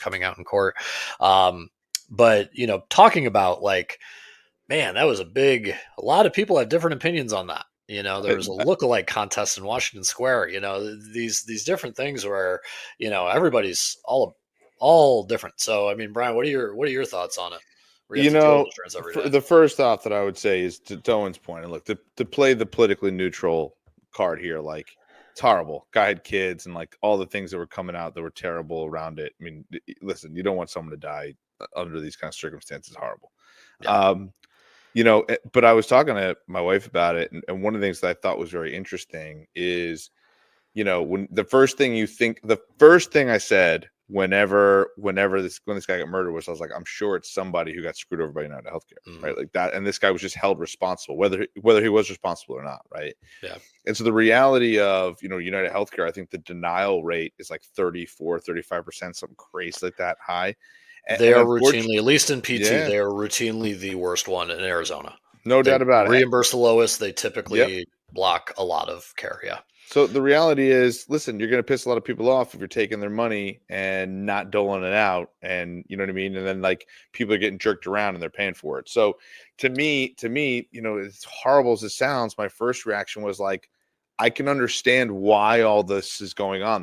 coming out in court. Um, but talking about like, man, that was a lot of people have different opinions on that. There was a lookalike contest in Washington Square. These different things where everybody's all different. So I mean, Brian, what are your thoughts on it? We have to deal with insurance every day. The first thought that I would say is to Owen's point, and look, to play the politically neutral card here, like it's horrible. Guy had kids and like all the things that were coming out that were terrible around it. I mean, listen, you don't want someone to die under these kind of circumstances. Horrible. Yeah. But I was talking to my wife about it, and one of the things that I thought was very interesting is, when the first thing I said when this guy got murdered was, I was like, I'm sure it's somebody who got screwed over by United Healthcare, right? Like that, and this guy was just held responsible, whether he was responsible or not, right? Yeah. And so the reality of United Healthcare, I think the denial rate is like 34-35%, something crazy like that high. They are routinely, at least in PT, they are routinely the worst one in Arizona. No doubt about it. Reimburse the lowest. They typically block a lot of care. Yeah. So the reality is, listen, you're going to piss a lot of people off if you're taking their money and not doling it out. And you know what I mean? And then like people are getting jerked around and they're paying for it. So to me, as horrible as it sounds, my first reaction was like, I can understand why all this is going on.